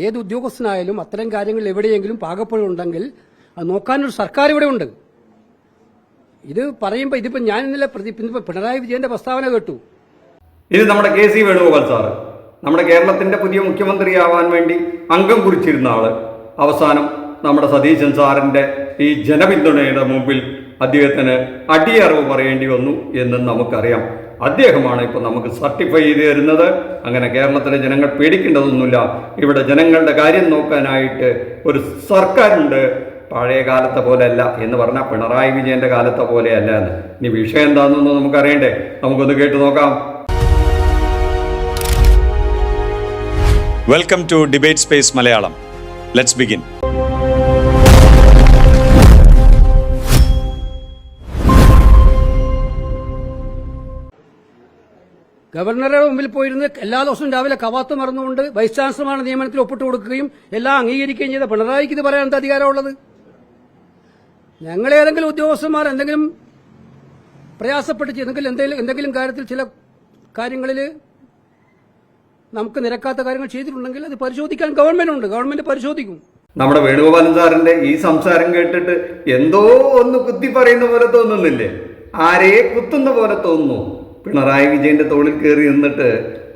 ഏത് ഉദ്യോഗസ്ഥനായാലും അത്തരം കാര്യങ്ങൾ എവിടെയെങ്കിലും പാകപ്പഴുണ്ടെങ്കിൽ അത് നോക്കാനൊരു സർക്കാർ ഇവിടെ ഉണ്ട്. ഇത് പറയുമ്പോൾ ഇതിപ്പോൾ ഞാൻ ഇന്നലെ പിണറായി വിജയന്റെ പ്രസ്താവന കേട്ടു. ഇത് നമ്മുടെ KC വേണുഗോപാൽ സാറ്, നമ്മുടെ കേരളത്തിന്റെ പുതിയ മുഖ്യമന്ത്രിയാവാൻ വേണ്ടി അംഗം കുറിച്ചിരുന്ന ആള്, അവസാനം നമ്മുടെ സതീശൻ സാറിന്റെ ഈ ജനപിന്തുണയുടെ മുമ്പിൽ അദ്ദേഹത്തിന് അടിയറവ് പറയേണ്ടി വന്നു എന്ന് നമുക്കറിയാം. അദ്ദേഹമാണ് ഇപ്പോൾ നമുക്ക് സർട്ടിഫൈ ചെയ്ത് തരുന്നത്. അങ്ങനെ കേരളത്തിലെ ജനങ്ങൾ പേടിക്കേണ്ടതൊന്നുമില്ല. ഇവിടെ ജനങ്ങളുടെ കാര്യം നോക്കാനായിട്ട് ഒരു സർക്കാരുണ്ട്. പഴയ കാലത്തെ പോലെയല്ല എന്ന് പറഞ്ഞാൽ പിണറായി വിജയന്റെ കാലത്തെ പോലെയല്ല എന്ന്. ഇനി വിഷയം എന്താണെന്നൊന്നും നമുക്കറിയണ്ടേ? നമുക്കൊന്ന് കേട്ടു നോക്കാം. Welcome to debate space Malayalam. Let's begin. ഗവർണറുടെ മുമ്പിൽ പോയിരുന്ന് എല്ലാ ദിവസവും രാവിലെ കവാത്ത് മറന്നുകൊണ്ട് വൈസ് ചാൻസലർമാരുടെ നിയമനത്തിൽ ഒപ്പിട്ട് കൊടുക്കുകയും എല്ലാം അംഗീകരിക്കുകയും ചെയ്ത പിണറായിക്ക് ഇത് പറയാൻ എന്താ അധികാരമുള്ളത്? ഞങ്ങളേതെങ്കിലും ഉദ്യോഗസ്ഥന്മാർ എന്തെങ്കിലും പ്രയാസപ്പെട്ട് എന്തെങ്കിലും കാര്യത്തിൽ ചില കാര്യങ്ങളിൽ നമുക്ക് നിരക്കാത്ത കാര്യങ്ങൾ ചെയ്തിട്ടുണ്ടെങ്കിൽ അത് പരിശോധിക്കാൻ ഗവൺമെന്റ് പരിശോധിക്കും. നമ്മുടെ വേണുഗോപാലൻ സാറിന്റെ ഈ സംസാരം കേട്ടിട്ട് എന്തോ ഒന്ന് കുത്തി പറയുന്ന പോലെ തോന്നുന്നില്ലേ? ആരെയെ കുത്തുന്ന പോലെ തോന്നുന്നു. പിണറായി വിജയന്റെ തോളിൽ കയറി നിന്നിട്ട്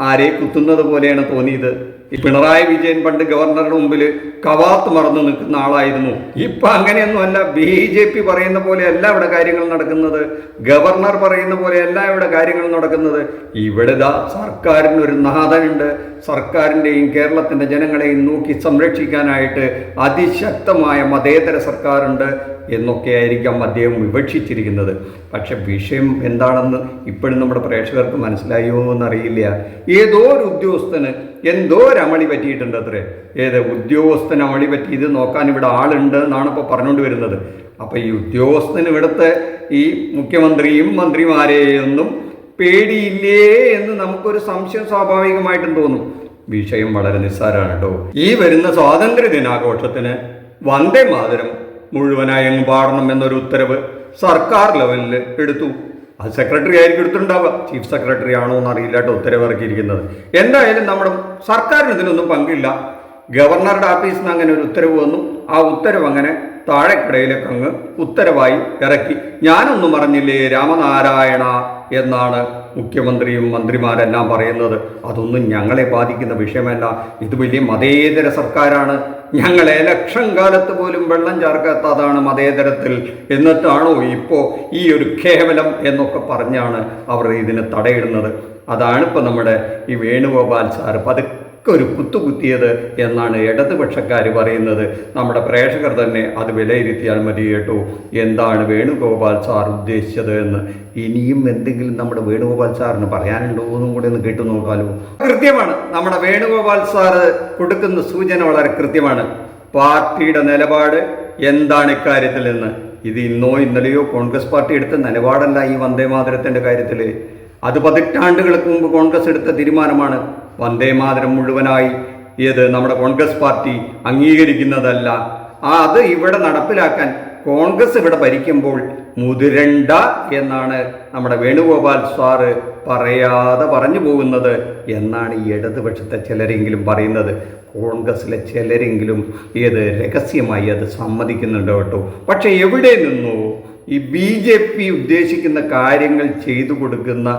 ആരെയെ കുത്തുന്നത് പോലെയാണ് തോന്നിയത്. ഈ പിണറായി വിജയൻ പണ്ട് ഗവർണറുടെ മുമ്പിൽ കവാത്ത് മറന്നു നിൽക്കുന്ന ആളായിരുന്നു. ഇപ്പൊ അങ്ങനെയൊന്നുമല്ല. BJP പറയുന്ന പോലെയല്ല ഇവിടെ കാര്യങ്ങൾ നടക്കുന്നത്. ഗവർണർ പറയുന്ന പോലെയല്ല ഇവിടെ കാര്യങ്ങൾ നടക്കുന്നത്. ഇവിടെ സർക്കാരിനൊരു നാഥനുണ്ട്. സർക്കാരിൻ്റെയും കേരളത്തിൻ്റെ ജനങ്ങളെയും നോക്കി സംരക്ഷിക്കാനായിട്ട് അതിശക്തമായ മതേതര സർക്കാരുണ്ട് എന്നൊക്കെയായിരിക്കാം അദ്ദേഹം വിവക്ഷിച്ചിരിക്കുന്നത്. പക്ഷെ വിഷയം എന്താണെന്ന് ഇപ്പോഴും നമ്മുടെ പ്രേക്ഷകർക്ക് മനസ്സിലായോ എന്നറിയില്ല. ഏതോ ഒരു ഉദ്യോഗസ്ഥന് എന്തോ ഒരു അമളി പറ്റിയിട്ടുണ്ട് അത്രേ. ഏത് ഉദ്യോഗസ്ഥന് അമളി പറ്റി? ഇത് നോക്കാൻ ഇവിടെ ആളുണ്ട് എന്നാണ് ഇപ്പോൾ പറഞ്ഞുകൊണ്ട് വരുന്നത്. അപ്പോൾ ഈ ഉദ്യോഗസ്ഥന് ഇവിടുത്തെ ഈ മുഖ്യമന്ത്രിയും മന്ത്രിമാരെയൊന്നും പേടിയില്ലേ എന്ന് നമുക്കൊരു സംശയം സ്വാഭാവികമായിട്ടും തോന്നും. വിഷയം വളരെ നിസ്സാരമാണ് കേട്ടോ. ഈ വരുന്ന സ്വാതന്ത്ര്യ ദിനാഘോഷത്തിന് വന്ദേ മാതരം മുഴുവനായി അങ്ങ് പാടണം എന്നൊരു ഉത്തരവ് സർക്കാർ ലെവലിൽ എടുത്തു. അത് സെക്രട്ടറി ആയിരിക്കും എടുത്തിട്ടുണ്ടാവുക. ചീഫ് സെക്രട്ടറി ആണോ എന്നറിയില്ല കേട്ടോ ഉത്തരവ് ഇറക്കിയിരിക്കുന്നത്. എന്തായാലും നമ്മുടെ സർക്കാരിന് ഇതിനൊന്നും പങ്കില്ല. ഗവർണറുടെ ഓഫീസിൽ നിന്ന് അങ്ങനെ ഒരു ഉത്തരവ് വന്നു. ആ ഉത്തരവ് അങ്ങനെ താഴെക്കടയിലേക്ക് അങ്ങ് ഉത്തരവായി ഇറക്കി. ഞാനൊന്നും അറിഞ്ഞില്ലേ രാമനാരായണ എന്നാണ് മുഖ്യമന്ത്രിയും മന്ത്രിമാരെല്ലാം പറയുന്നത്. അതൊന്നും ഞങ്ങളെ ബാധിക്കുന്ന വിഷയമല്ല. ഇത് വലിയ മതേതര സർക്കാരാണ്. ഞങ്ങൾ ഇലക്ഷൻ കാലത്ത് പോലും വെള്ളം ചേർക്കാത്തതാണ് മതേതരത്തിൽ. എന്നിട്ടാണോ ഇപ്പോൾ ഈ ഒരു കേവലം എന്നൊക്കെ പറഞ്ഞാണ് അവർ ഇതിന് തടയിടുന്നത്. അതാണ് ഇപ്പോൾ നമ്മുടെ ഈ വേണുഗോപാൽ സാർ ഒരു കുത്തുകുത്തിയത് എന്നാണ് ഇടതുപക്ഷക്കാർ പറയുന്നത്. നമ്മുടെ പ്രേക്ഷകർ തന്നെ അത് വിലയിരുത്തിയാൽ മതി കേട്ടോ, എന്താണ് വേണുഗോപാൽ സാർ ഉദ്ദേശിച്ചത് എന്ന്. ഇനിയും എന്തെങ്കിലും നമ്മുടെ വേണുഗോപാൽ സാറിന് പറയാനുണ്ടോ എന്നും കൂടെ ഒന്ന് കേട്ടു നോക്കാലോ. കൃത്യമാണ്, നമ്മുടെ വേണുഗോപാൽ സാറ് കൊടുക്കുന്ന സൂചന വളരെ കൃത്യമാണ്. പാർട്ടിയുടെ നിലപാട് എന്താണ് ഇക്കാര്യത്തിൽ എന്ന്. ഇത് ഇന്നോ ഇന്നലെയോ കോൺഗ്രസ് പാർട്ടി എടുത്ത നിലപാടല്ല ഈ വന്ദേമാതരത്തിൻ്റെ കാര്യത്തിൽ. അത് പതിറ്റാണ്ടുകൾക്ക് മുമ്പ് കോൺഗ്രസ് എടുത്ത തീരുമാനമാണ്. വന്ദേമാതരം മുഴുവനായി നമ്മുടെ കോൺഗ്രസ് പാർട്ടി അംഗീകരിക്കുന്നതല്ല. അത് ഇവിടെ നടപ്പിലാക്കാൻ കോൺഗ്രസ് ഇവിടെ ഭരിക്കുമ്പോൾ മുതിരണ്ട എന്നാണ് നമ്മുടെ വേണുഗോപാൽ സാറ് പറയാതെ പറഞ്ഞു പോകുന്നത് എന്നാണ് ഈ ഇടതുപക്ഷത്തെ ചിലരെങ്കിലും പറയുന്നത്. കോൺഗ്രസിലെ ചിലരെങ്കിലും രഹസ്യമായി അത് സമ്മതിക്കുന്നുണ്ട് കേട്ടോ. പക്ഷെ എവിടെ നിന്നോ ഈ BJP ഉദ്ദേശിക്കുന്ന കാര്യങ്ങൾ ചെയ്തു കൊടുക്കുന്ന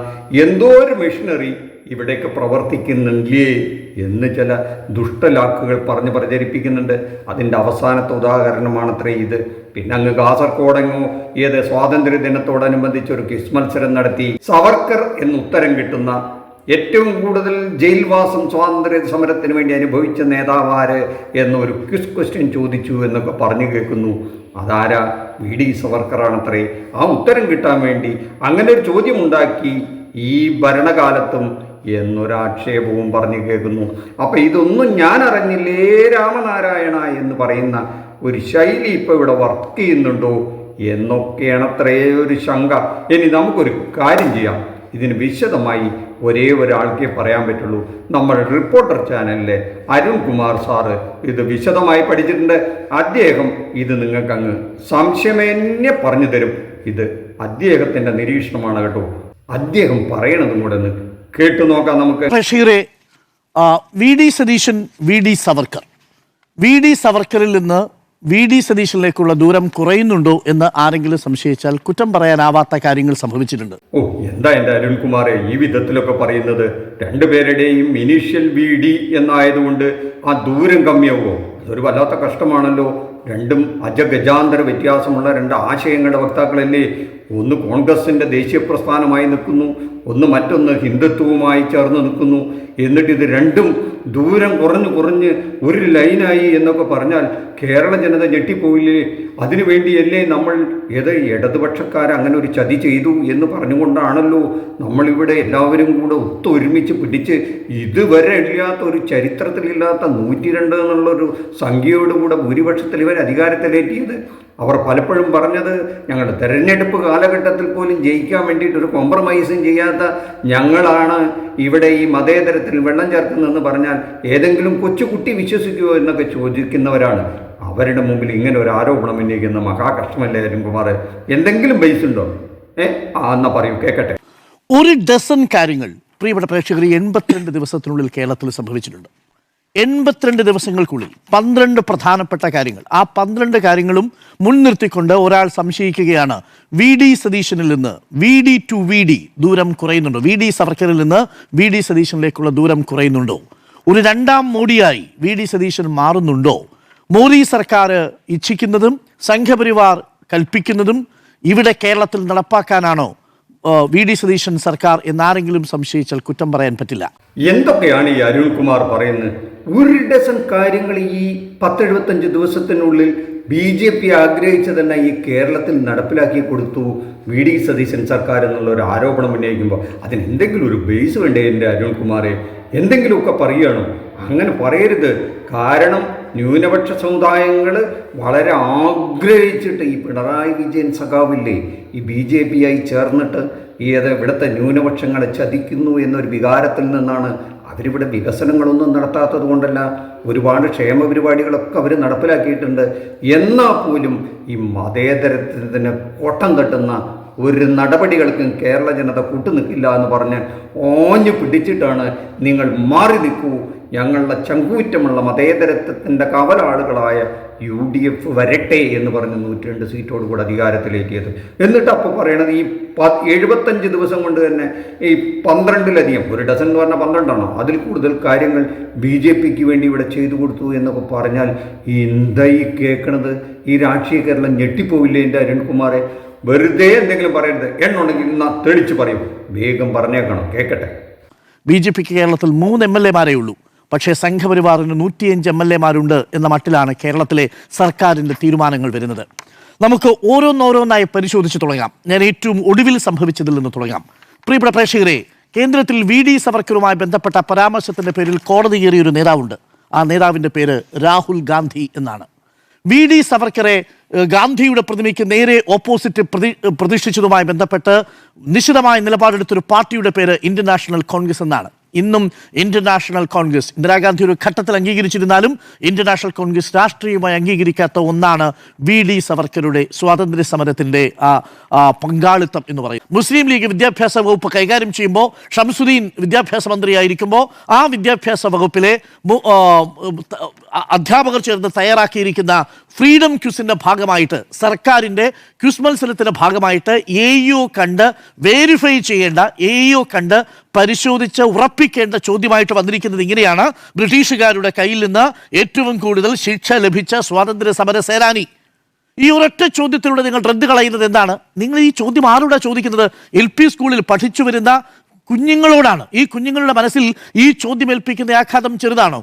എന്തോ ഒരു മെഷീനറി ഇവിടേക്ക് പ്രവർത്തിക്കുന്നില്ലേ എന്ന് ചില ദുഷ്ടലാക്കുകൾ പറഞ്ഞ് പ്രചരിപ്പിക്കുന്നുണ്ട്. അതിൻ്റെ അവസാനത്തെ ഉദാഹരണമാണത്രേ ഇത്. പിന്നെ അങ്ങ് കാസർഗോഡെങ്ങോ സ്വാതന്ത്ര്യ ദിനത്തോടനുബന്ധിച്ച് ഒരു ക്വിസ് മത്സരം നടത്തി സവർക്കർ എന്ന് ഉത്തരം കിട്ടുന്ന, ഏറ്റവും കൂടുതൽ ജയിൽവാസം സ്വാതന്ത്ര്യ സമരത്തിന് വേണ്ടി അനുഭവിച്ച നേതാവാര് എന്നൊരു ക്വസ്റ്റ്യൻ ചോദിച്ചു എന്നൊക്കെ പറഞ്ഞു കേൾക്കുന്നു. അതാരാ? VD സവർക്കറാണത്രേ. ആ ഉത്തരം കിട്ടാൻ വേണ്ടി അങ്ങനെ ഒരു ചോദ്യം ഉണ്ടാക്കി ഈ ഭരണകാലത്തും എന്നൊരാക്ഷേപവും പറഞ്ഞു കേൾക്കുന്നു. അപ്പം ഇതൊന്നും ഞാൻ അറിഞ്ഞില്ലേ രാമനാരായണ എന്ന് പറയുന്ന ഒരു ശൈലി ഇപ്പോൾ ഇവിടെ വർക്ക് ചെയ്യുന്നുണ്ടോ എന്നൊക്കെയാണത്രേ ഒരു ശങ്ക. ഇനി നമുക്കൊരു കാര്യം ചെയ്യാം. ഇതിന് വിശദമായി ഒരേ ഒരാൾക്കേ പറയാൻ പറ്റുള്ളൂ. നമ്മൾ റിപ്പോർട്ടർ ചാനലിലെ അരുൺകുമാർ സാറ് ഇത് വിശദമായി പഠിച്ചിട്ടുണ്ട്. അദ്ദേഹം ഇത് നിങ്ങൾക്കങ്ങ് സംശയമേന്യെ പറഞ്ഞു തരും. ഇത് അദ്ദേഹത്തിൻ്റെ നിരീക്ഷണമാണ് കേട്ടോ. അദ്ദേഹം പറയണതും കൂടെ ഒന്ന് കേട്ടു നോക്കാം നമുക്ക്. ബഷീറെ, VD Satheesan, VD Savarkar VD. സവർക്കറിൽ നിന്ന് വി.ഡി. സതീശനിലേക്കുള്ള ദൂരം കുറയുന്നുണ്ടോ എന്ന് ആരെങ്കിലും സംശയിച്ചാൽ കുറ്റം പറയാനാവാത്ത കാര്യങ്ങൾ സംഭവിച്ചിട്ടുണ്ട്. എന്താ എൻ്റെ അരുൺകുമാറെ ഈ വിധത്തിലൊക്കെ പറയുന്നത്? രണ്ടുപേരുടെയും ഇനീഷ്യൽ വി.ഡി. എന്നായതുകൊണ്ട് ആ ദൂരം കമ്മിയാവുമോ? അതൊരു വല്ലാത്ത കഷ്ടമാണല്ലോ. രണ്ടും അജഗജാന്തര വ്യത്യാസമുള്ള രണ്ട് ആശയങ്ങളുടെ വക്താക്കളല്ലേ. ഒന്ന് കോൺഗ്രസിൻ്റെ ദേശീയ പ്രസ്ഥാനമായി നിൽക്കുന്നു, ഒന്ന് മറ്റൊന്ന് ഹിന്ദുത്വവുമായി ചേർന്ന് നിൽക്കുന്നു. എന്നിട്ട് ഇത് രണ്ടും ദൂരം കുറഞ്ഞ് ഒരു ലൈനായി എന്നൊക്കെ പറഞ്ഞാൽ കേരള ജനത ഞെട്ടിപ്പോയില്ലേ? അതിനുവേണ്ടിയല്ലേ നമ്മൾ ഇടതുപക്ഷക്കാർ അങ്ങനെ ഒരു ചതി ചെയ്തു എന്ന് പറഞ്ഞുകൊണ്ടാണല്ലോ നമ്മളിവിടെ എല്ലാവരും കൂടെ ഒത്തൊരുമിച്ച് പിടിച്ച് ഇതുവരെ ഇല്ലാത്ത ഒരു ചരിത്രത്തിലില്ലാത്ത 102 എന്നുള്ളൊരു സംഖ്യയോടുകൂടെ ഭൂരിപക്ഷത്തിൽ ഇവർ അധികാരത്തിലേറ്റിയത്. അവർ പലപ്പോഴും പറഞ്ഞത് ഞങ്ങളുടെ തെരഞ്ഞെടുപ്പ് കാലഘട്ടത്തിൽ പോലും ജയിക്കാൻ വേണ്ടിയിട്ട് ഒരു കോംപ്രമൈസും ചെയ്യാത്ത ഞങ്ങളാണ് ഇവിടെ ഈ മതേതരത്തിൽ വെള്ളം ചേർക്കുന്നതെന്ന് പറഞ്ഞാൽ ഏതെങ്കിലും കൊച്ചുകുട്ടി വിശ്വസിക്കുമോ എന്നൊക്കെ ചോദിക്കുന്നവരാണ്. അവരുടെ മുമ്പിൽ ഇങ്ങനെ ഒരു ആരോപണം ഉന്നയിക്കുന്ന മഹാകഷ്ടമല്ലേ അരുൺകുമാർ? എന്തെങ്കിലും ബേസ് ഉണ്ടോ? എന്നാ പറയൂ, കേൾക്കട്ടെ. ഒരു ഡസൻ കാര്യങ്ങൾ പ്രിയപ്പെട്ട പ്രേക്ഷകർ 82 ദിവസത്തിനുള്ളിൽ കേരളത്തിൽ സംഭവിച്ചിട്ടുണ്ട്. 82 ദിവസങ്ങൾക്കുള്ളിൽ 12 പ്രധാനപ്പെട്ട കാര്യങ്ങൾ. ആ 12 കാര്യങ്ങളും മുൻനിർത്തിക്കൊണ്ട് ഒരാൾ സംശയിക്കുകയാണ് വി.ഡി. സതീശനിൽ നിന്ന് വി.ഡി. To VD. ദൂരം കുറയുന്നുണ്ടോ? വി.ഡി. സവർക്കറിൽ നിന്ന് വി.ഡി. സതീശനിലേക്കുള്ള ദൂരം കുറയുന്നുണ്ടോ? ഒരു രണ്ടാം മോഡിയായി വി.ഡി. സതീശൻ മാറുന്നുണ്ടോ? മോദി സർക്കാർ ഇച്ഛിക്കുന്നതും സംഘപരിവാർ കൽപ്പിക്കുന്നതും ഇവിടെ കേരളത്തിൽ നടപ്പാക്കാനാണോ വി.ഡി. സതീശൻ സർക്കാർ എന്നാരെങ്കിലും സംശയിച്ചാൽ കുറ്റം പറയാൻ പറ്റില്ല. എന്തൊക്കെയാണ് ഈ അരുൺകുമാർ പറയുന്നത്? ഒരു ഡസൻ കാര്യങ്ങൾ ഈ 10-75 ദിവസത്തിനുള്ളിൽ BJP ആഗ്രഹിച്ചതന്നെ ഈ കേരളത്തിൽ നടപ്പിലാക്കി കൊടുത്തു വി.ഡി. സതീശൻ സർക്കാർ എന്നുള്ള ഒരു ആരോപണം ഉന്നയിക്കുമ്പോൾ അതിന് എന്തെങ്കിലും ഒരു ബേസ് വേണ്ടേ എൻ്റെ അരുൺകുമാറെ? എന്തെങ്കിലുമൊക്കെ പറയുകയാണോ? അങ്ങനെ പറയരുത്. കാരണം ന്യൂനപക്ഷ സമുദായങ്ങൾ വളരെ ആഗ്രഹിച്ചിട്ട് ഈ പിണറായി വിജയൻ സഖാവില്ലേ ഈ BJP ആയി ചേർന്നിട്ട് ഇവിടുത്തെ ന്യൂനപക്ഷങ്ങളെ ചതിക്കുന്നു എന്നൊരു വികാരത്തിൽ നിന്നാണ്. അവരിവിടെ വികസനങ്ങളൊന്നും നടത്താത്തത് കൊണ്ടല്ല, ഒരുപാട് ക്ഷേമ പരിപാടികളൊക്കെ അവർ നടപ്പിലാക്കിയിട്ടുണ്ട്. എന്നാൽ പോലും ഈ മതേതരത്തിന് കോട്ടം തട്ടുന്ന ഒരു നടപടികൾക്കും കേരള ജനത കൂട്ടുനിൽക്കില്ല എന്ന് പറഞ്ഞ് ഓഞ്ഞു പിടിച്ചിട്ടാണ് നിങ്ങൾ മാറി നിൽക്കൂ, ഞങ്ങളുടെ ചങ്കൂറ്റമുള്ള മതേതരത്വത്തിൻ്റെ കവലാളുകളായ UDF വരട്ടെ എന്ന് പറഞ്ഞ് 102 സീറ്റോട് കൂടെ അധികാരത്തിലേറ്റിയത്. എന്നിട്ട് അപ്പോൾ പറയണത് ഈ 75 ദിവസം കൊണ്ട് തന്നെ ഈ 12-ലധികം, ഒരു ഡസൻ എന്ന് പറഞ്ഞാൽ 12 അതിൽ കൂടുതൽ കാര്യങ്ങൾ BJPക്ക് വേണ്ടി ഇവിടെ ചെയ്തു കൊടുത്തു എന്നൊക്കെ പറഞ്ഞാൽ എന്താ ഈ കേൾക്കണത്? ഈ രാഷ്ട്രീയ കേരളം ഞെട്ടിപ്പോവില്ലേ എൻ്റെ അരുൺകുമാറെ? വെറുതെ എന്തെങ്കിലും പറയരുത്. എണ്ണുണ്ടെങ്കിൽ ഇന്ന് തെളിച്ച് പറയും, വേഗം പറഞ്ഞേക്കണം, കേൾക്കട്ടെ. BJPക്ക് കേരളത്തിൽ 3 MLA-മാരേ ഉള്ളൂ. പക്ഷേ സംഘപരിവാറിന് 105 MLA-മാരുണ്ട് എന്ന മട്ടിലാണ് കേരളത്തിലെ സർക്കാരിൻ്റെ തീരുമാനങ്ങൾ വരുന്നത്. നമുക്ക് ഓരോന്നോരോന്നായി പരിശോധിച്ച് തുടങ്ങാം. ഞാൻ ഏറ്റവും ഒടുവിൽ സംഭവിച്ചതിൽ നിന്ന് തുടങ്ങാം. പ്രിയപ്പെട്ട പ്രേക്ഷകരെ, കേന്ദ്രത്തിൽ വി.ഡി. സവർക്കറുമായി ബന്ധപ്പെട്ട പരാമർശത്തിൻ്റെ പേരിൽ കോടതി കയറിയൊരു നേതാവുണ്ട്. ആ നേതാവിൻ്റെ പേര് രാഹുൽ ഗാന്ധി എന്നാണ്. വി.ഡി. സവർക്കറെ ഗാന്ധിയുടെ പ്രതിമയ്ക്ക് നേരെ ഓപ്പോസിറ്റ് പ്രതിഷ്ഠിച്ചതുമായി ബന്ധപ്പെട്ട് നിശ്ചിതമായ നിലപാടെടുത്തൊരു പാർട്ടിയുടെ പേര് ഇന്ത്യൻ നാഷണൽ കോൺഗ്രസ് എന്നാണ്. ഇന്നും ഇന്ത്യൻ നാഷണൽ കോൺഗ്രസ് ഇന്ദിരാഗാന്ധി ഒരു ഘട്ടത്തിൽ അംഗീകരിച്ചിരുന്നാലും ഇന്ത്യൻ നാഷണൽ കോൺഗ്രസ് രാഷ്ട്രീയമായി അംഗീകരിക്കാത്ത ഒന്നാണ് വി.ഡി. സവർക്കറുടെ സ്വാതന്ത്ര്യ സമരത്തിൻ്റെ പങ്കാളിത്തം എന്ന് പറയും. മുസ്ലിം ലീഗ് വിദ്യാഭ്യാസ വകുപ്പ് കൈകാര്യം ചെയ്യുമ്പോൾ ഷംസുദ്ദീൻ വിദ്യാഭ്യാസ മന്ത്രിയായിരിക്കുമ്പോൾ ആ വിദ്യാഭ്യാസ വകുപ്പിലെ അധ്യാപകർ ചേർന്ന് തയ്യാറാക്കിയിരിക്കുന്ന ഫ്രീഡം ക്യൂസിൻ്റെ ഭാഗമായിട്ട് സർക്കാരിൻ്റെ ക്യൂസ് മത്സരത്തിൻ്റെ ഭാഗമായിട്ട് AEO കണ്ട് വെരിഫൈ ചെയ്യേണ്ട, AEO കണ്ട് പരിശോധിച്ച് ഉറപ്പിക്കേണ്ട ചോദ്യമായിട്ട് വന്നിരിക്കുന്നത് ഇങ്ങനെയാണ്: ബ്രിട്ടീഷുകാരുടെ കയ്യിൽ നിന്ന് ഏറ്റവും കൂടുതൽ ശിക്ഷ ലഭിച്ച സ്വാതന്ത്ര്യ സമര സേനാനി. ഈ ഒരൊറ്റ ചോദ്യത്തിലൂടെ നിങ്ങൾ റദ്ദ് കളയുന്നത് എന്താണ്? നിങ്ങൾ ഈ ചോദ്യം ആരോടാ ചോദിക്കുന്നത്? LP സ്കൂളിൽ പഠിച്ചു വരുന്ന കുഞ്ഞുങ്ങളോടാണ്. ഈ കുഞ്ഞുങ്ങളുടെ മനസ്സിൽ ഈ ചോദ്യം ഏൽപ്പിക്കുന്ന ആഘാതം ചെറുതാണോ?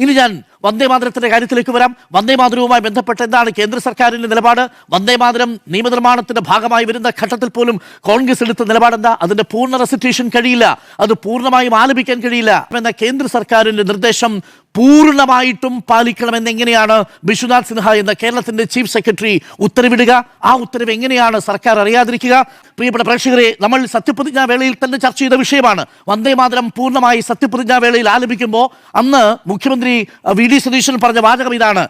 ഇനി ഞാൻ വന്ദേമാതരത്തിന്റെ കാര്യത്തിലേക്ക് വരാം. വന്ദേമാതരവുമായി ബന്ധപ്പെട്ട് എന്താണ് കേന്ദ്ര സർക്കാരിന്റെ നിലപാട്? വന്ദേമാതരം നിയമനിർമ്മാണത്തിന്റെ ഭാഗമായി വരുന്ന ഘട്ടത്തിൽ പോലും കോൺഗ്രസ് എടുത്ത നിലപാടെന്താ? അതിന്റെ പൂർണ്ണ റെസിറ്റേഷൻ കഴിയില്ല, അത് പൂർണ്ണമായും ആലപിക്കാൻ കഴിയില്ല എന്ന കേന്ദ്ര സർക്കാരിന്റെ നിർദ്ദേശം പൂർണ്ണമായിട്ടും പാലിക്കണമെന്ന് എങ്ങനെയാണ് വിശ്വനാഥ് സിൻഹ എന്ന കേരളത്തിന്റെ ചീഫ് സെക്രട്ടറി ഉത്തരവിടുക? ആ ഉത്തരവ് എങ്ങനെയാണ് സർക്കാർ അറിയാതിരിക്കുക? പ്രിയപ്പെട്ട പ്രേക്ഷകരെ, നമ്മൾ സത്യപ്രതിജ്ഞാ വേളയിൽ തന്നെ ചർച്ച ചെയ്ത വിഷയമാണ്. വന്ദേമാതരം പൂർണ്ണമായി സത്യപ്രതിജ്ഞാ വേളയിൽ ആലപിക്കുമ്പോൾ അന്ന് മുഖ്യമന്ത്രി വി.ഡി. സതീശൻ പറഞ്ഞ വാചകം ഇതാണ്: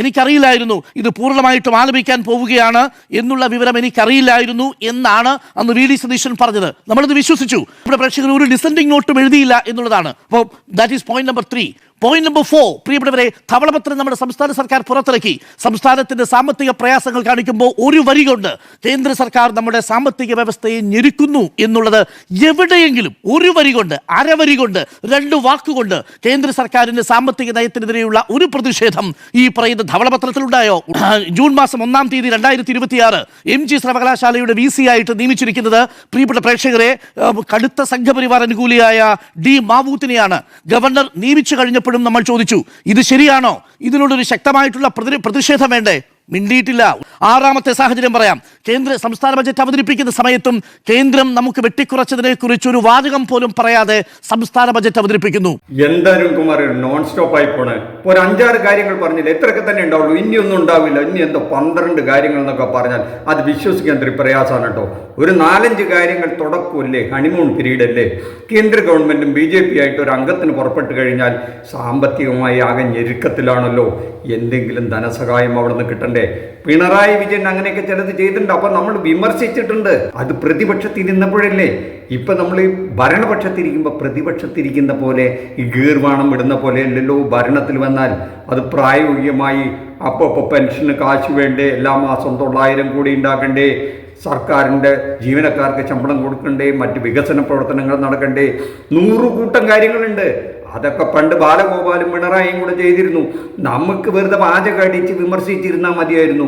എനിക്കറിയില്ലായിരുന്നു ഇത് പൂർണ്ണമായിട്ടും ആലപിക്കാൻ പോവുകയാണ് എന്നുള്ള വിവരം എനിക്കറിയില്ലായിരുന്നു എന്നാണ് അന്ന് വി ഡി സതീശൻ പറഞ്ഞത്. നമ്മളിത് വിശ്വസിച്ചു. നമ്മുടെ പ്രേക്ഷകർ ഒരു ഡിസെൻഡിങ് നോട്ടും എഴുതിയില്ല എന്നുള്ളതാണ്. അപ്പോൾ that is point number 3. Point number 4, പ്രിയപ്പെട്ടവരെ, ധവളപത്രം നമ്മുടെ സംസ്ഥാന സർക്കാർ പുറത്തിറക്കി. സംസ്ഥാനത്തിന്റെ സാമ്പത്തിക പ്രയാസങ്ങൾ കാണിക്കുമ്പോൾ ഒരു വരി കൊണ്ട് കേന്ദ്ര സർക്കാർ നമ്മുടെ സാമ്പത്തിക വ്യവസ്ഥയെ ഞെരുക്കുന്നു എന്നുള്ളത് എവിടെയെങ്കിലും ഒരു വരി കൊണ്ട്, അരവരി കൊണ്ട്, 2 വാക്കുകൊണ്ട് കേന്ദ്ര സർക്കാരിന്റെ സാമ്പത്തിക നയത്തിനെതിരെയുള്ള ഒരു പ്രതിഷേധം ഈ പറയുന്ന ധവളപത്രത്തിലുണ്ടായോ? ജൂൺ മാസം 1-ാം തീയതി 2026 MG സർവകലാശാലയുടെ VC ആയിട്ട് നിയമിച്ചിരിക്കുന്നത് പ്രിയപ്പെട്ട പ്രേക്ഷകരെ കടുത്ത സംഘപരിവാർ അനുകൂലിയായ D മാവൂത്തിനെയാണ്. ഗവർണർ നിയമിച്ചു കഴിഞ്ഞപ്പോൾ നമ്മൾ ചോദിച്ചു, ഇത് ശരിയാണോ? ഇതിനോടൊരു ശക്തമായിട്ടുള്ള പ്രതിഷേധം വേണ്ടേ? മിണ്ടിയിട്ടില്ല. 6ാമത്തെ സാഹചര്യം പറയാം. സംസ്ഥാന ബജറ്റ് അവതരിപ്പിക്കുന്ന സമയത്തും കേന്ദ്രം നമുക്ക് വെട്ടിക്കുറച്ചതിനെ കുറിച്ച് ഒരു വാചകം പോലും പറയാതെ സംസ്ഥാന ബജറ്റ് അവതരിപ്പിക്കുന്നു. എന്തായാലും കുമാർ നോൺ സ്റ്റോപ്പ് ആയി പോണേ. ഒരു 5-6 കാര്യങ്ങൾ പറഞ്ഞില്ല, എത്രയൊക്കെ തന്നെ ഉണ്ടാവുള്ളൂ. ഇനിയൊന്നും ഉണ്ടാവില്ല. ഇനി എന്തോ 12 കാര്യങ്ങൾ എന്നൊക്കെ പറഞ്ഞാൽ അത് വിശ്വസിക്കാൻ ഒരു പ്രയാസമാണ് കേട്ടോ. ഒരു 4-5 കാര്യങ്ങൾ തുടക്കമല്ലേ, ഹണിമൂൺ പീരീഡ് അല്ലേ. കേന്ദ്ര ഗവൺമെന്റും BJP ആയിട്ട് ഒരു അംഗത്തിന് പുറപ്പെട്ടു കഴിഞ്ഞാൽ സാമ്പത്തികമായി ആകെ ഞെരുക്കത്തിലാണല്ലോ. എന്തെങ്കിലും ധനസഹായം അവിടെ നിന്ന് കിട്ടണ്ടേ? പിണറായി വിജയൻ അങ്ങനെയൊക്കെ ചിലത് ചെയ്തിട്ടുണ്ട്. അപ്പൊ നമ്മൾ വിമർശിച്ചിട്ടുണ്ട്. അത് പ്രതിപക്ഷത്തിരുന്നപ്പോഴല്ലേ. ഇപ്പൊ നമ്മൾ ഈ ഭരണപക്ഷത്തിരിക്കുമ്പോൾ പ്രതിപക്ഷത്തിരിക്കുന്ന പോലെ ഈ ഗീർവാണം വിടുന്ന പോലെ അല്ലല്ലോ ഭരണത്തിൽ വന്നാൽ. അത് പ്രായോഗികമായി അപ്പോൾ പെൻഷന് കാശ് വേണ്ടേ? എല്ലാ മാസം 900 കോടി ഉണ്ടാക്കണ്ടേ? സർക്കാരിൻ്റെ ജീവനക്കാർക്ക് ശമ്പളം കൊടുക്കണ്ടേ? മറ്റ് വികസന പ്രവർത്തനങ്ങൾ നടക്കണ്ടേ? 100 കൂട്ടം കാര്യങ്ങളുണ്ട്. അതൊക്കെ പണ്ട് ബാലഗോപാലും പിണറായിയും കൂടെ ചെയ്തിരുന്നു. നമുക്ക് വെറുതെ പാചകം അടിച്ച് വിമർശിച്ചിരുന്നാൽ മതിയായിരുന്നു.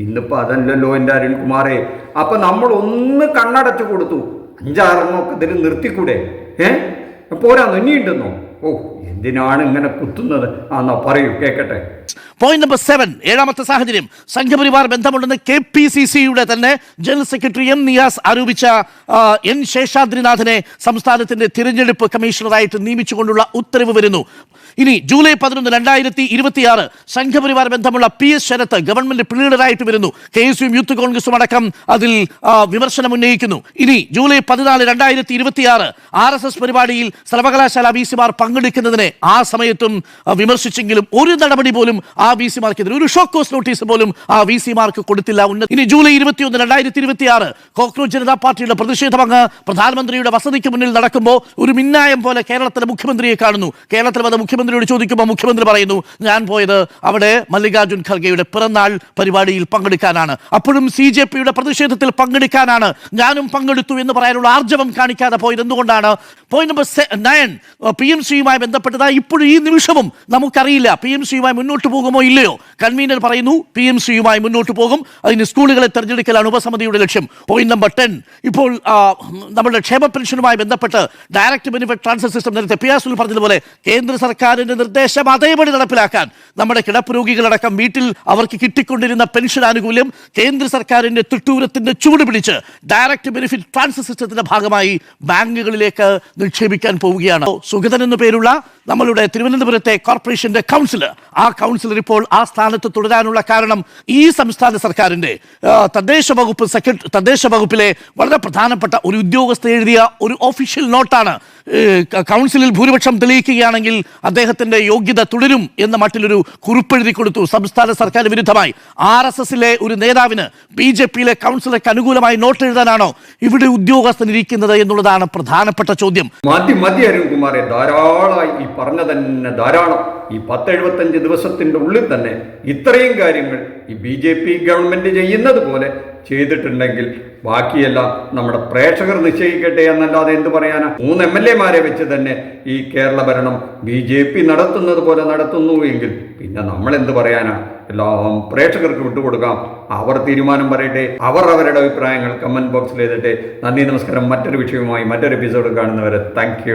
ഇന്നിപ്പോൾ അതല്ലല്ലോ എൻ്റെ അരുൺകുമാറെ. അപ്പം നമ്മൾ ഒന്ന് കണ്ണടച്ചു കൊടുത്തു. 5-6 ഇതിൽ നിർത്തിക്കൂടെ? പോരാന്നോ? ഇനിയുണ്ടെന്നോ? ഓ, എന്തിനാണ് ഇങ്ങനെ കുത്തുന്നത്? എന്നാ പറയൂ, കേൾക്കട്ടെ. പോയിന്റ് നമ്പർ 7, 7ാമത്തെ സാഹചര്യം. സംഘപരിവാർ ബന്ധമുണ്ടെന്ന് KPCCയുടെ തന്നെ ജനറൽ സെക്രട്ടറി M നിയാസ് ആരോപിച്ച N ശേഷാദ്രിനാഥിനെ സംസ്ഥാനത്തിന്റെ തിരഞ്ഞെടുപ്പ് കമ്മീഷണറായിട്ട് നിയമിച്ചുകൊണ്ടുള്ള ഉത്തരവ് വരുന്നു. ഇനി ജൂലൈ 11, 2026 സംഘപരിവാർ ബന്ധമുള്ള PS ശരത്ത് ഗവൺമെന്റ് ലീഡറായിട്ട് വരുന്നു. KSUം യൂത്ത് കോൺഗ്രസും അടക്കം അതിൽ വിമർശനം ഉന്നയിക്കുന്നു. ഇനി ജൂലൈ 14, 2026 RSS പരിപാടിയിൽ സർവകലാശാല VC-മാർ പങ്കെടുക്കുന്നതിനെ ആ സമയത്തും വിമർശിച്ചെങ്കിലും ഒരു നടപടി പോലും ആ VC-മാർക്കെതിരെ, ഒരു ഷോക്കോസ് നോട്ടീസ് പോലും ആ VC-മാർക്ക് കൊടുത്തില്ല. ഇനി ജൂലൈ 21, 2026 കോക്രോച്ച് ജനതാ പാർട്ടിയുടെ പ്രതിഷേധം അങ്ങ് പ്രധാനമന്ത്രിയുടെ വസതിക്ക് മുന്നിൽ നടക്കുമ്പോൾ ഒരു മിന്നായം പോലെ കേരളത്തിലെ മുഖ്യമന്ത്രിയെ കാണുന്നു. കേരളത്തിൽ വന്ന മുഖ്യമന്ത്രിയോട് ചോദിക്കുമ്പോൾ മുഖ്യമന്ത്രി പറയുന്നു, ഞാൻ പോയത് അവിടെ മല്ലികാർജുൻ ഖർഗെയുടെ പിറന്നാൾ പരിപാടിയിൽ പങ്കെടുക്കാനാണ്, അപ്പോഴും CJPയുടെ പ്രതിഷേധത്തിൽ പങ്കെടുക്കാനാണ്, ഞാനും പങ്കെടുത്തു എന്ന് പറയാനുള്ള ആർജവം കാണിക്കാതെ പോയത് എന്തുകൊണ്ടാണ്? പോയിന്റ് നമ്പർ 9, PMC-യുമായി ബന്ധപ്പെട്ടത് ഇപ്പോഴും ഈ നിമിഷവും നമുക്കറിയില്ല. PMC-യുമായി മുന്നോട്ട് പോകുമോ ഇല്ലയോ? കൺവീനർ പറയുന്നു PMC-യുമായി മുന്നോട്ട് പോകും. അതിന് സ്കൂളുകളെ തെരഞ്ഞെടുക്കലാണ് ഉപസമിതിയുടെ ലക്ഷ്യം. പോയിന്റ് നമ്പർ 10, ഇപ്പോൾ നമ്മുടെ ക്ഷേമ പെൻഷനുമായി ബന്ധപ്പെട്ട് ഡയറക്റ്റ് ബെനിഫിറ്റ് ട്രാൻസ്ഫർ സിസ്റ്റം നേരത്തെ പിയാസുൽ പറഞ്ഞതുപോലെ കേന്ദ്ര സർക്കാരിന്റെ നിർദ്ദേശം അതേപടി നടപ്പിലാക്കാൻ നമ്മുടെ കിടപ്പ് രോഗികളടക്കം വീട്ടിൽ അവർക്ക് കിട്ടിക്കൊണ്ടിരുന്ന പെൻഷൻ ആനുകൂല്യം കേന്ദ്ര സർക്കാരിന്റെ തിട്ടൂരത്തിന്റെ ചുവട് പിടിച്ച് ഡയറക്റ്റ് ബെനിഫിറ്റ് ട്രാൻസ്ഫർ സിസ്റ്റത്തിന്റെ ഭാഗമായി ബാങ്കുകളിലേക്ക് നിക്ഷേപിക്കാൻ പോവുകയാണ്. സുഗതൻ എന്നു പേരുള്ള നമ്മളുടെ തിരുവനന്തപുരത്തെ കോർപ്പറേഷന്റെ കൗൺസിലർ, ആ കൗൺസിലർ ഇപ്പോൾ ആ സ്ഥാനത്ത് തുടരാനുള്ള കാരണം ഈ സംസ്ഥാന സർക്കാരിന്റെ തദ്ദേശ വകുപ്പിലെ വളരെ പ്രധാനപ്പെട്ട ഒരു ഉദ്യോഗസ്ഥ എഴുതിയ ഒരു ഒഫീഷ്യൽ നോട്ടാണ്. കൗൺസിലിൽ ഭൂരിപക്ഷം തെളിയിക്കുകയാണെങ്കിൽ അദ്ദേഹത്തിന്റെ യോഗ്യത തുടരും എന്ന മട്ടിലൊരു കുറിപ്പെഴുതി കൊടുത്തു സംസ്ഥാന സർക്കാർ വിരുദ്ധമായി. RSSലെ ഒരു നേതാവിന് BJPയിലെ കൗൺസിലർക്ക് അനുകൂലമായി നോട്ട് എഴുതാനാണോ ഇവിടെ ഉദ്യോഗസ്ഥൻ ഇരിക്കുന്നത് എന്നുള്ളതാണ് പ്രധാനപ്പെട്ട ചോദ്യം. മതി അരുൺകുമാറെ, ധാരാളമായി ഈ പറഞ്ഞ തന്നെ ധാരാളം. ഈ 10-75 ദിവസത്തിന്റെ ഉള്ളിൽ തന്നെ ഇത്രയും കാര്യങ്ങൾ ഈ BJP ഗവൺമെന്റ് ചെയ്യുന്നത് പോലെ ചെയ്തിട്ടുണ്ടെങ്കിൽ ബാക്കിയെല്ലാം നമ്മുടെ പ്രേക്ഷകർ നിശ്ചയിക്കട്ടെ എന്നല്ലാതെ എന്ത് പറയാനാ? 3 MLA-മാരെ വെച്ച് തന്നെ ഈ കേരള ഭരണം BJP നടത്തുന്നത് പോലെ നടത്തുന്നു എങ്കിൽ പിന്നെ നമ്മൾ എന്ത് പറയാനാ? എല്ലാം പ്രേക്ഷകർക്ക് വിട്ടുകൊടുക്കാം. അവർ തീരുമാനം പറയട്ടെ, അവർ അവരുടെ അഭിപ്രായങ്ങൾ കമന്റ് ബോക്സിൽ എഴുതട്ടെ. നന്ദി, നമസ്കാരം. മറ്റൊരു വിഷയവുമായി മറ്റൊരു എപ്പിസോഡ് കാണുന്നവരെ താങ്ക് യു.